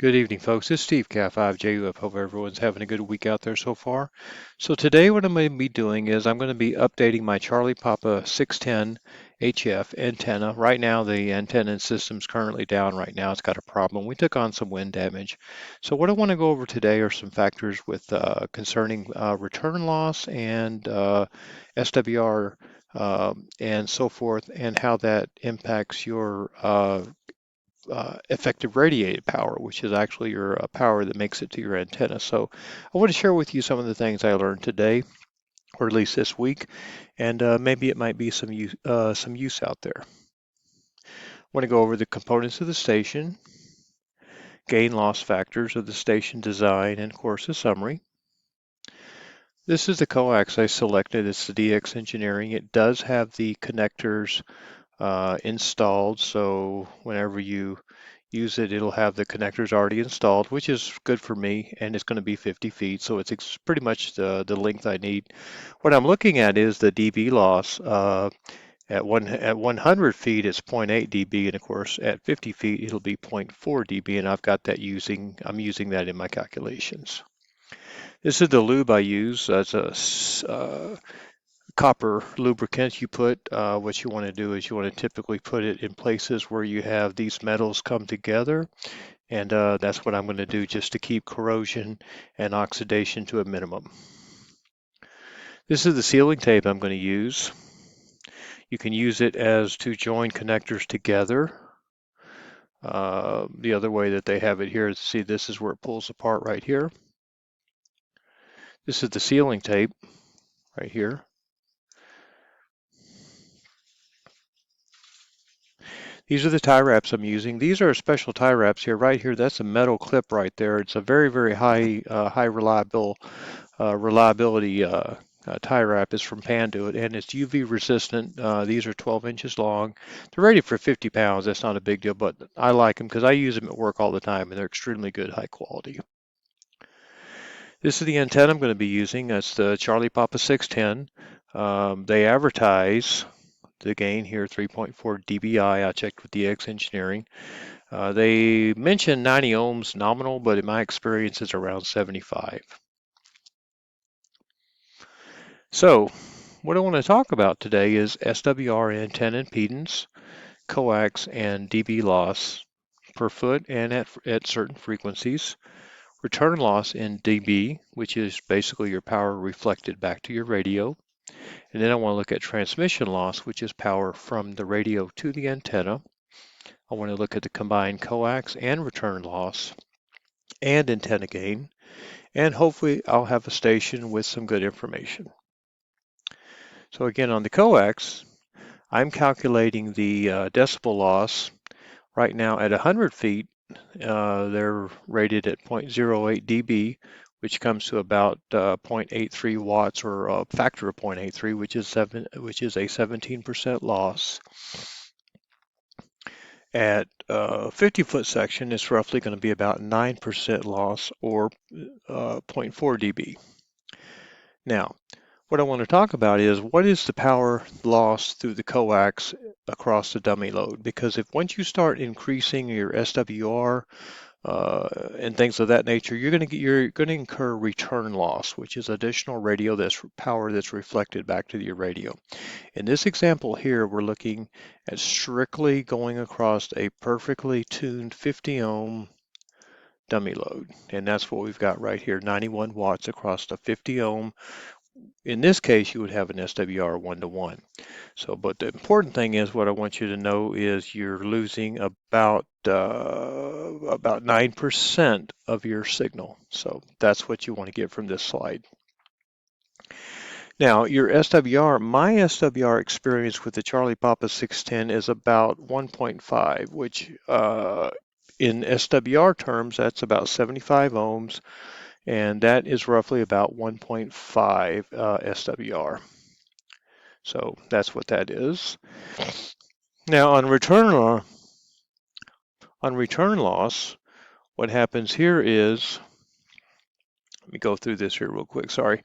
Good evening, folks. It's Steve Cat5JU. I hope everyone's having a good week out there so far. So today what I'm going to be doing is I'm going to be updating my Charlie Papa 610 HF antenna. Right now the antenna system's currently down right now. It's got a problem. We took on some wind damage. So what I want to go over today are some factors with concerning return loss and SWR and so forth, and how that impacts your effective radiated power, which is actually your power that makes it to your antenna. So I want to share with you some of the things I learned today, or at least this week, and maybe it might be some use out there. I want to go over the components of the station, gain loss factors of the station design, and of course a summary. This is the coax I selected. It's the DX Engineering. It does have the connectors installed, so whenever you use it, it'll have the connectors already installed, which is good for me, and it's going to be 50 feet, so it's pretty much the length I need. What I'm looking at is the dB loss. At 100 feet, it's 0.8 dB, and of course, at 50 feet, it'll be 0.4 dB, and I've got that I'm using that in my calculations. This is the lube I use. That's a copper lubricant you put. What you want to do is you want to typically put it in places where you have these metals come together, and that's what I'm going to do just to keep corrosion and oxidation to a minimum. This is the sealing tape I'm going to use. You can use it as to join connectors together. The other way that they have it here is, see, this is where it pulls apart right here. This is the sealing tape right here. These are the tie wraps I'm using. These are special tie wraps here. Right here, that's a metal clip right there. It's a very, very high reliability tie wrap. Is from Panduit, and it's UV resistant. These are 12 inches long. They're rated for 50 pounds. That's not a big deal, but I like them because I use them at work all the time, and they're extremely good, high quality. This is the antenna I'm going to be using. That's the Charlie Papa 610. They advertise the gain here, 3.4 dBi. I checked with DX Engineering. They mentioned 90 ohms nominal, but in my experience, it's around 75. So what I want to talk about today is SWR antenna impedance, coax, and dB loss per foot and at certain frequencies. Return loss in dB, which is basically your power reflected back to your radio. And then I want to look at transmission loss, which is power from the radio to the antenna. I want to look at the combined coax and return loss and antenna gain. And hopefully I'll have a station with some good information. So again, on the coax, I'm calculating the decibel loss. Right now at 100 feet, they're rated at 0.08 dB, which comes to about 0.83 watts, or a factor of 0.83, which is a 17% loss. At 50-foot section, it's roughly going to be about 9% loss, or 0.4 dB. Now, what I want to talk about is what is the power loss through the coax across the dummy load? Because if once you start increasing your SWR and things of that nature, you're going to incur return loss, which is additional radio power that's reflected back to your radio. In this example here, we're looking at strictly going across a perfectly tuned 50 ohm dummy load, and that's what we've got right here, 91 watts across the 50 ohm. In this case, you would have an SWR 1-to-1. So, but the important thing is, what I want you to know is you're losing about 9% of your signal. So that's what you want to get from this slide. Now, your SWR, my SWR experience with the Charlie Papa 610 is about 1.5, which in SWR terms, that's about 75 ohms. And that is roughly about 1.5 SWR. So that's what that is. Now on return loss, what happens here is, let me go through this here real quick, sorry.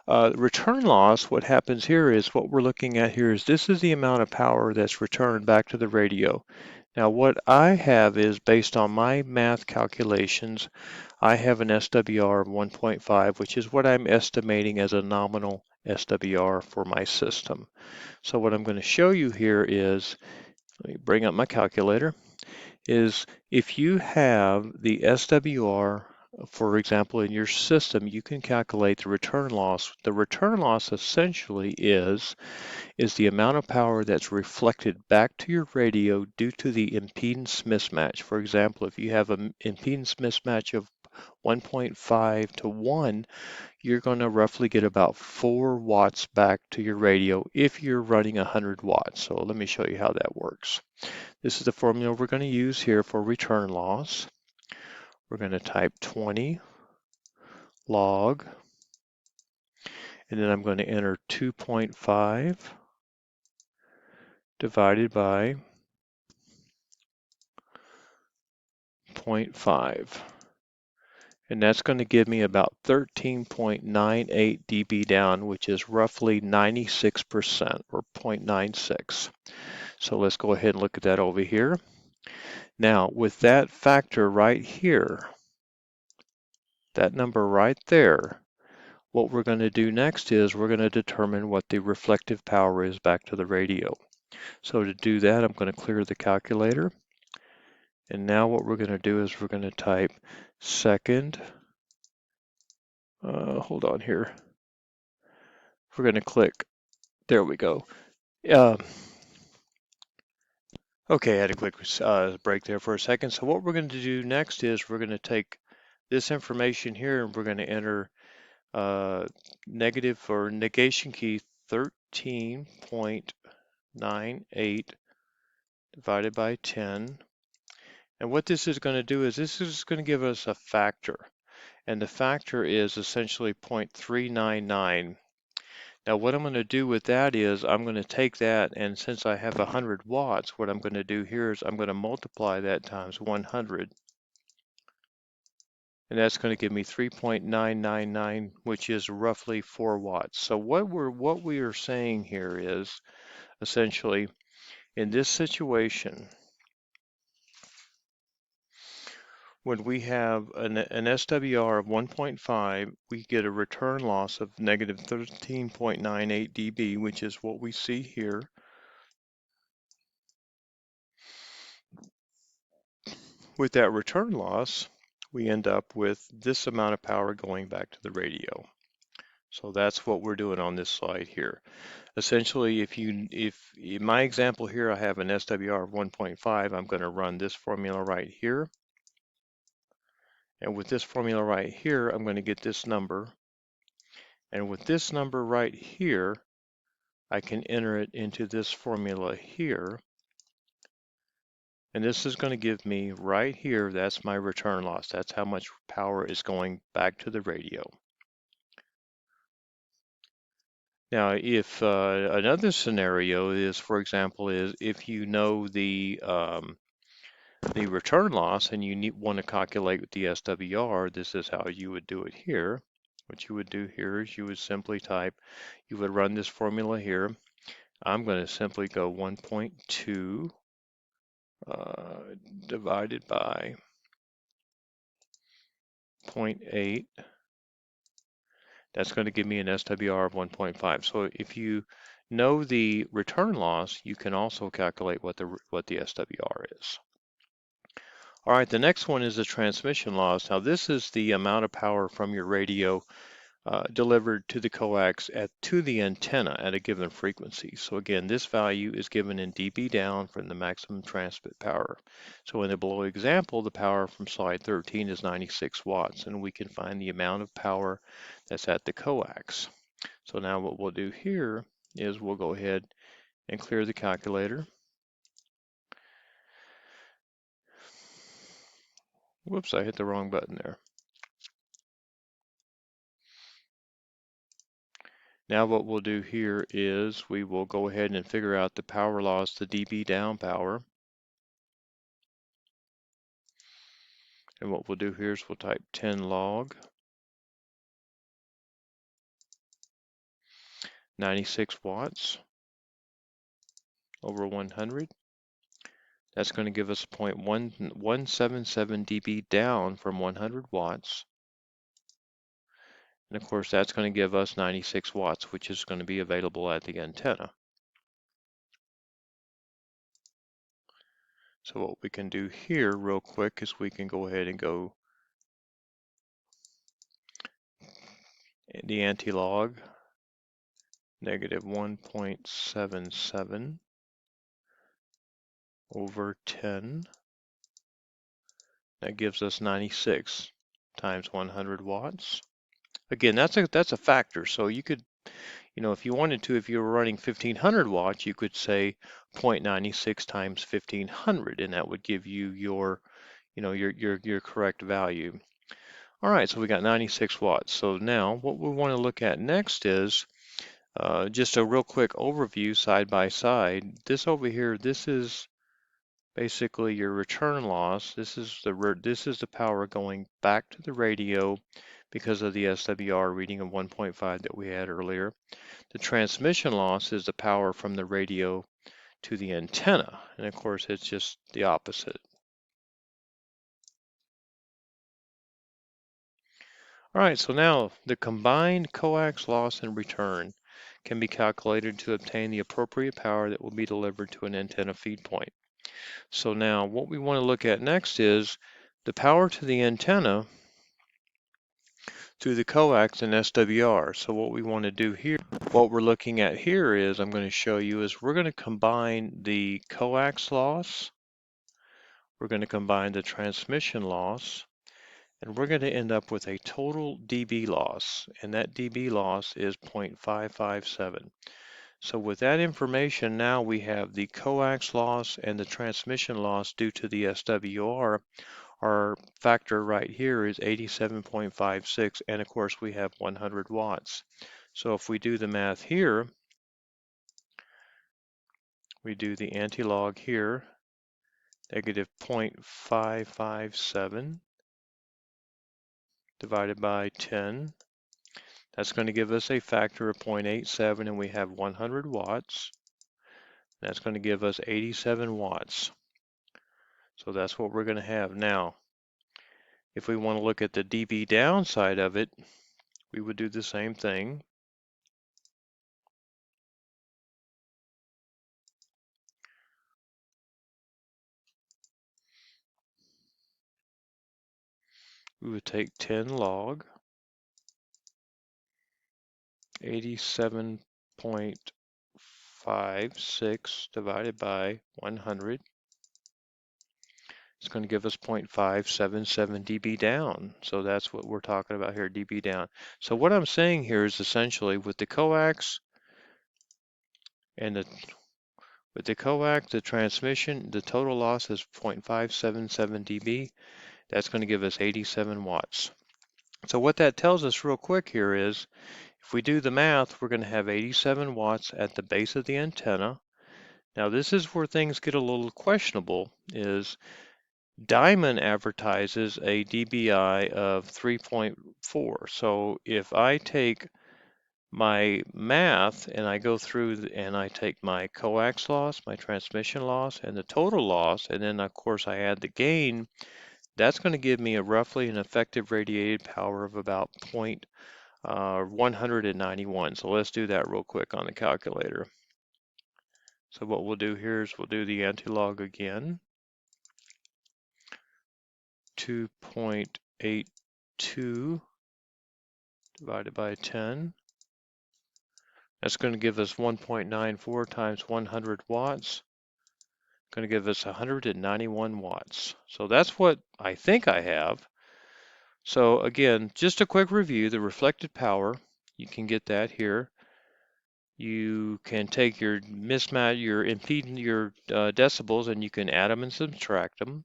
Return loss, what happens here is, what we're looking at here is, this is the amount of power that's returned back to the radio. Now what I have is based on my math calculations, I have an SWR of 1.5, which is what I'm estimating as a nominal SWR for my system. So what I'm going to show you here is, let me bring up my calculator, is if you have the SWR, for example, in your system, you can calculate the return loss. The return loss essentially is the amount of power that's reflected back to your radio due to the impedance mismatch. For example, if you have an impedance mismatch of 1.5 to 1, you're going to roughly get about 4 watts back to your radio if you're running 100 watts. So let me show you how that works. This is the formula we're going to use here for return loss. We're going to type 20 log, and then I'm going to enter 2.5 divided by 0.5. And that's going to give me about 13.98 dB down, which is roughly 96% or 0.96. So let's go ahead and look at that over here. Now, with that factor right here, that number right there, what we're going to do next is we're going to determine what the reflective power is back to the radio. So to do that, I'm going to clear the calculator. And now what we're going to do is we're going to type second, hold on here. We're going to click, there we go. Okay, I had to click break there for a second. So what we're going to do next is we're going to take this information here and we're going to enter negative or negation key 13.98 divided by 10. And what this is going to do is this is going to give us a factor. And the factor is essentially 0.399. Now what I'm going to do with that is I'm going to take that, and since I have 100 watts, what I'm going to do here is I'm going to multiply that times 100. And that's going to give me 3.999, which is roughly 4 watts. So what we are saying here is essentially in this situation, when we have an SWR of 1.5, we get a return loss of negative 13.98 dB, which is what we see here. With that return loss, we end up with this amount of power going back to the radio. So that's what we're doing on this slide here. Essentially, if in my example here, I have an SWR of 1.5, I'm going to run this formula right here. And with this formula right here, I'm going to get this number. And with this number right here, I can enter it into this formula here. And this is going to give me right here, that's my return loss. That's how much power is going back to the radio. Now, if another scenario is, for example, is if you know the return loss and you want to calculate the SWR, this is how you would do it here. What you would do here is you would simply type, you would run this formula here. I'm going to simply go 1.2 divided by 0.8. That's going to give me an SWR of 1.5. So if you know the return loss, you can also calculate what the SWR is. All right, the next one is the transmission loss. Now this is the amount of power from your radio delivered to the coax to the antenna at a given frequency. So again, this value is given in dB down from the maximum transmit power. So in the below example, the power from slide 13 is 96 watts, and we can find the amount of power that's at the coax. So now what we'll do here is we'll go ahead and clear the calculator. Whoops, I hit the wrong button there. Now what we'll do here is we will go ahead and figure out the power loss, the dB down power. And what we'll do here is we'll type 10 log 96 watts over 100. That's going to give us 0.177 dB down from 100 watts. And of course, that's going to give us 96 watts, which is going to be available at the antenna. So what we can do here real quick is we can go ahead and go the anti-log, negative 1.77 over 10. That gives us 96 times 100 watts. Again, that's a factor. So you could, if you wanted to, if you were running 1500 watts, you could say 0.96 times 1500, and that would give you your, your correct value. All right, so we got 96 watts. So now what we want to look at next is just a real quick overview side by side. This over here, this is basically your return loss. This is the power going back to the radio because of the SWR reading of 1.5 that we had earlier. The transmission loss is the power from the radio to the antenna, and of course it's just the opposite. All right, so now the combined coax loss and return can be calculated to obtain the appropriate power that will be delivered to an antenna feed point. So now what we want to look at next is the power to the antenna through the coax and SWR. So what we want to do here, what we're looking at here is, I'm going to show you, is we're going to combine the coax loss, we're going to combine the transmission loss, and we're going to end up with a total dB loss, and that dB loss is 0.557. So with that information, now we have the coax loss and the transmission loss due to the SWR. Our factor right here is 87.56, and of course we have 100 watts. So if we do the math here, we do the anti-log here, negative 0.557 divided by 10. That's going to give us a factor of 0.87, and we have 100 watts. That's going to give us 87 watts. So that's what we're going to have. Now, if we want to look at the dB downside of it, we would do the same thing. We would take 10 log 87.56 divided by 100. It's going to give us 0.577 dB down. So that's what we're talking about here, dB down. So what I'm saying here is essentially with the coax and the transmission, the total loss is 0.577 dB. That's going to give us 87 watts. So what that tells us real quick here is, if we do the math, we're going to have 87 watts at the base of the antenna. Now this is where things get a little questionable, is Diamond advertises a dBi of 3.4. So if I take my math and I go through and I take my coax loss, my transmission loss, and the total loss, and then of course I add the gain, that's going to give me roughly an effective radiated power of about 191. So let's do that real quick on the calculator. So what we'll do here is we'll do the anti-log again. 2.82 divided by 10. That's going to give us 1.94 times 100 watts. Going to give us 191 watts. So that's what I think I have. So again, just a quick review, the reflected power, you can get that here. You can take your mismatch, your impedance, your decibels, and you can add them and subtract them.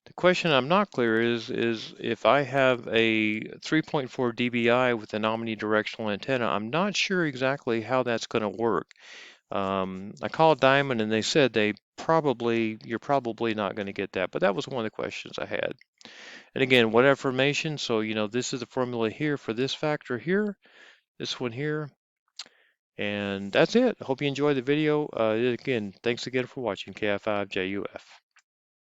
The question I'm not clear is if I have a 3.4 dBi with an omnidirectional antenna, I'm not sure exactly how that's going to work. I called Diamond and they said you're probably not going to get that, but that was one of the questions I had. And again, what information? So, this is the formula here for this factor here, this one here, and that's it. I hope you enjoyed the video. Again, thanks again for watching KI5JUF.